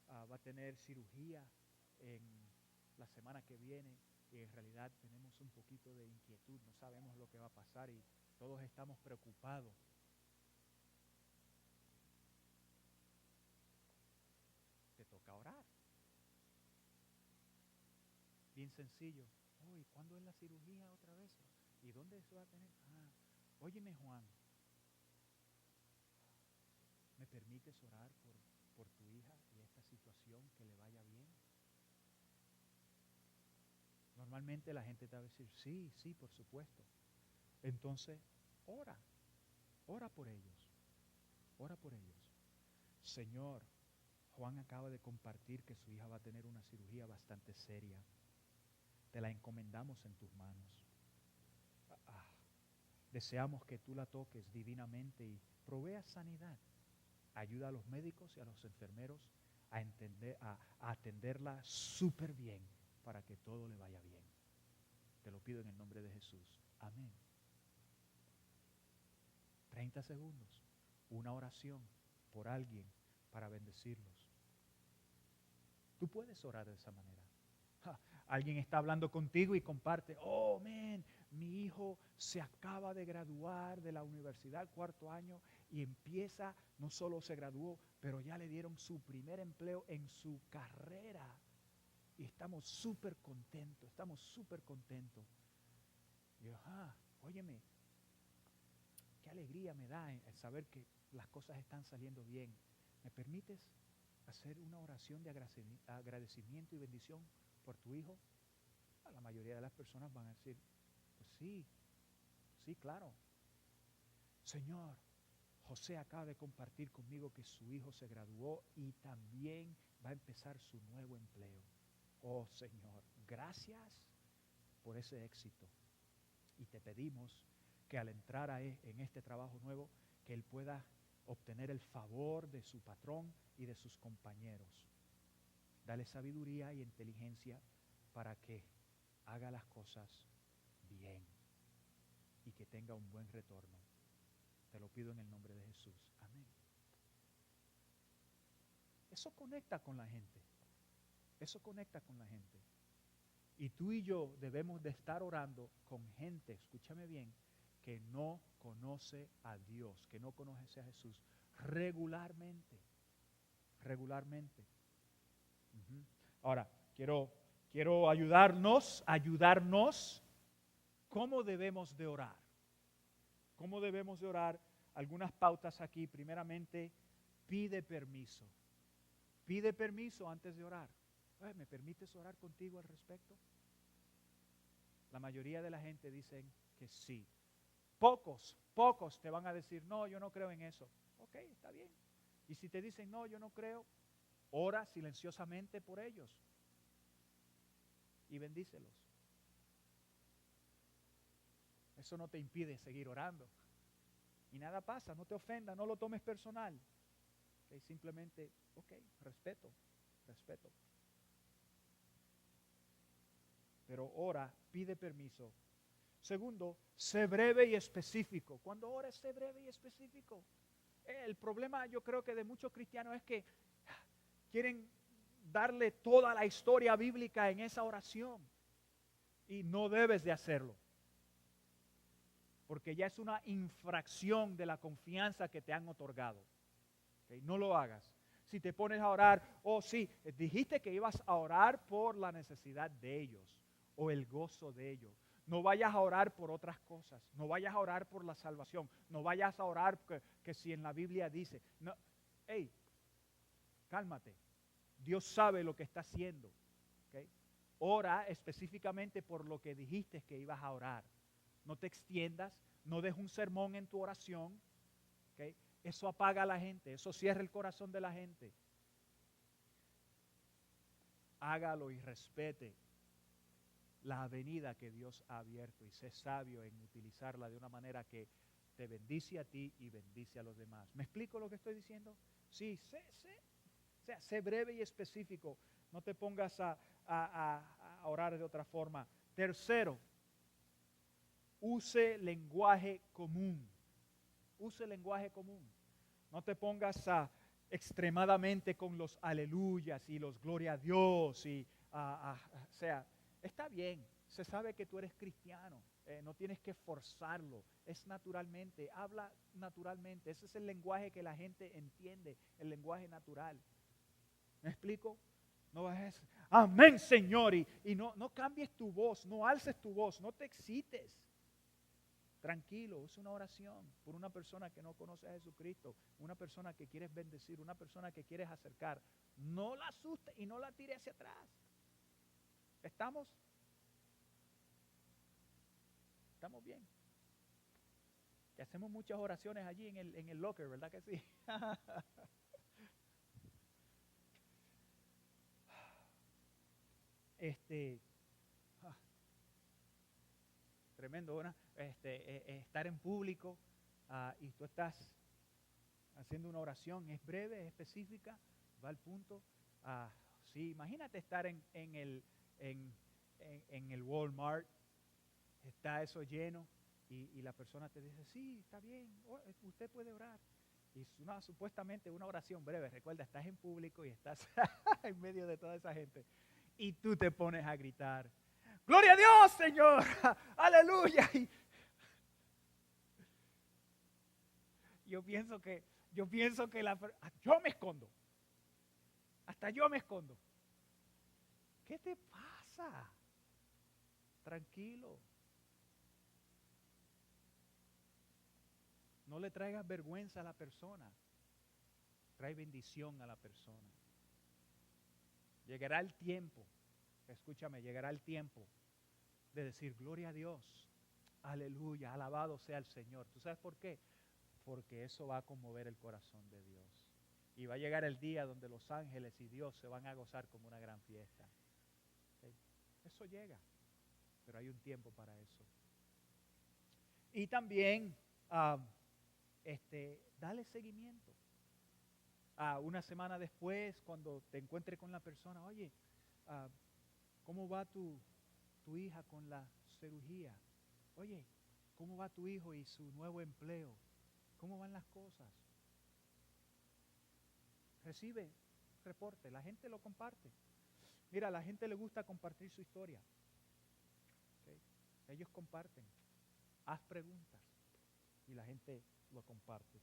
va a tener cirugía en la semana que viene y en realidad tenemos un poquito de inquietud, no sabemos lo que va a pasar y todos estamos preocupados. Te toca orar. Bien sencillo. Uy, ¿cuándo es la cirugía otra vez? ¿Y dónde se va a tener? Óyeme, Juan, ¿me permites orar por tu hija y esta situación, que le vaya bien? Normalmente la gente te va a decir, sí, sí, por supuesto. Entonces, ora por ellos, ora por ellos. Señor, Juan acaba de compartir que su hija va a tener una cirugía bastante seria. Te la encomendamos en tus manos. Deseamos que tú la toques divinamente y proveas sanidad. Ayuda a los médicos y a los enfermeros a atenderla súper bien para que todo le vaya bien. Te lo pido en el nombre de Jesús. Amén. 30 segundos. Una oración por alguien para bendecirlos. Tú puedes orar de esa manera. Alguien está hablando contigo y comparte, oh, man, mi hijo se acaba de graduar de la universidad, 4º año, y empieza, no solo se graduó, pero ya le dieron su primer empleo en su carrera. Y estamos súper contentos, Y yo, óyeme, qué alegría me da el saber que las cosas están saliendo bien. ¿Me permites hacer una oración de agradecimiento y bendición por tu hijo? La mayoría de las personas van a decir, pues sí, claro. Señor, José acaba de compartir conmigo que su hijo se graduó y también va a empezar su nuevo empleo. Oh Señor, gracias por ese éxito. Y te pedimos que al entrar en este trabajo nuevo, que él pueda obtener el favor de su patrón y de sus compañeros. Dale sabiduría y inteligencia para que haga las cosas bien y que tenga un buen retorno. Te lo pido en el nombre de Jesús. Amén. Eso conecta con la gente. Y tú y yo debemos de estar orando con gente, escúchame bien, que no conoce a Dios, que no conoce a Jesús regularmente. Ahora, quiero ayudarnos. ¿Cómo debemos de orar? Algunas pautas aquí. Primeramente, pide permiso. Pide permiso antes de orar. ¿Me permites orar contigo al respecto? La mayoría de la gente dicen que sí. Pocos te van a decir, no, yo no creo en eso. Ok, está bien. Y si te dicen, no, yo no creo, ora silenciosamente por ellos y bendícelos. Eso no te impide seguir orando. Y nada pasa, no te ofenda, no lo tomes personal. Okay, simplemente, respeto. Pero ora, pide permiso. Segundo, sé breve y específico. Cuando ores, sé breve y específico. El problema, yo creo que de muchos cristianos es que quieren darle toda la historia bíblica en esa oración. Y no debes de hacerlo. Porque ya es una infracción de la confianza que te han otorgado. Okay, no lo hagas. Si te pones a orar, sí, dijiste que ibas a orar por la necesidad de ellos o el gozo de ellos. No vayas a orar por otras cosas. No vayas a orar por la salvación. No vayas a orar que si en la Biblia dice. No, cálmate. Dios sabe lo que está haciendo. ¿Okay? Ora específicamente por lo que dijiste que ibas a orar. No te extiendas. No dejes un sermón en tu oración. ¿Okay? Eso apaga a la gente. Eso cierra el corazón de la gente. Hágalo y respete la avenida que Dios ha abierto y sé sabio en utilizarla de una manera que te bendice a ti y bendice a los demás. ¿Me explico lo que estoy diciendo? Sí, sé breve y específico. No te pongas a orar de otra forma. Tercero, use lenguaje común. No te pongas extremadamente con los aleluyas y los gloria a Dios. O sea, está bien, se sabe que tú eres cristiano, no tienes que forzarlo, es naturalmente, habla naturalmente. Ese es el lenguaje que la gente entiende, el lenguaje natural. ¿Me explico? No vas a decir, amén, Señor, y no cambies tu voz, no alces tu voz, no te excites. Tranquilo, es una oración por una persona que no conoce a Jesucristo, una persona que quieres bendecir, una persona que quieres acercar. No la asustes y no la tire hacia atrás. ¿Estamos? ¿Estamos bien? Que hacemos muchas oraciones allí en el locker, ¿verdad que sí? ah, Tremendo, ¿no? Estar en público y tú estás haciendo una oración, es breve, es específica, va al punto. Sí, imagínate estar en el Walmart, está eso lleno y la persona te dice, sí, está bien, usted puede orar. Y es supuestamente una oración breve. Recuerda, estás en público y estás en medio de toda esa gente y tú te pones a gritar, ¡Gloria a Dios, Señor! ¡Aleluya! Y yo pienso que yo me escondo. Hasta yo me escondo. ¿Qué te pasa? Tranquilo. No le traigas vergüenza a la persona. Trae bendición a la persona. Llegará el tiempo, escúchame, llegará el tiempo de decir gloria a Dios. Aleluya, alabado sea el Señor. ¿Tú sabes por qué? Porque eso va a conmover el corazón de Dios. Y va a llegar el día donde los ángeles y Dios se van a gozar como una gran fiesta. ¿Okay? Eso llega, pero hay un tiempo para eso. Y también, dale seguimiento. Una semana después, cuando te encuentres con la persona, oye, ¿cómo va tu hija con la cirugía? Oye, ¿cómo va tu hijo y su nuevo empleo? ¿Cómo van las cosas? Recibe reporte, la gente lo comparte. Mira, a la gente le gusta compartir su historia. ¿Okay? Ellos comparten. Haz preguntas y la gente lo comparte.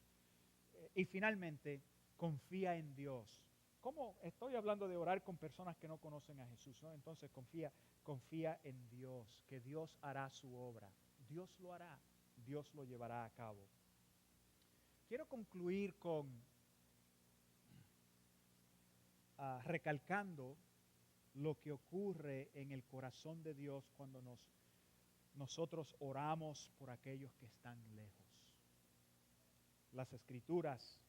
Y finalmente, confía en Dios. ¿Cómo estoy hablando de orar con personas que no conocen a Jesús? ¿No? Entonces confía en Dios, que Dios hará su obra. Dios lo hará, Dios lo llevará a cabo. Quiero concluir con recalcando lo que ocurre en el corazón de Dios cuando nosotros oramos por aquellos que están lejos. Las Escrituras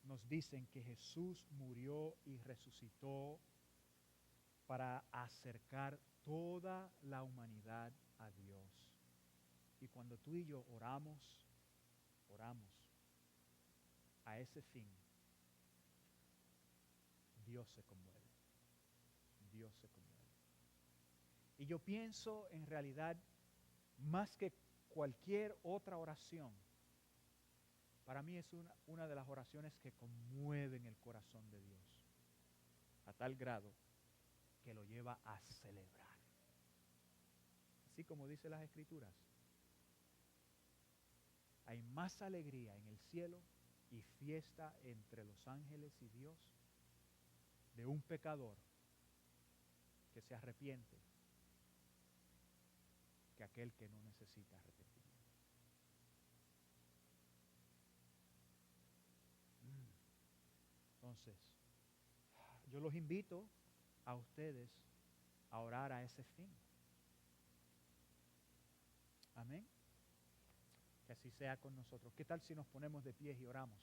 nos dicen que Jesús murió y resucitó para acercar toda la humanidad a Dios. Y cuando tú y yo oramos a ese fin, Dios se conmueve. Dios se conmueve. Y yo pienso en realidad, más que cualquier otra oración, para mí es una de las oraciones que conmueven el corazón de Dios, a tal grado que lo lleva a celebrar. Así como dice las Escrituras, hay más alegría en el cielo y fiesta entre los ángeles y Dios de un pecador que se arrepiente que aquel que no necesita arrepentimiento. Entonces, yo los invito a ustedes a orar a ese fin. Amén. Que así sea con nosotros. ¿Qué tal si nos ponemos de pie y oramos?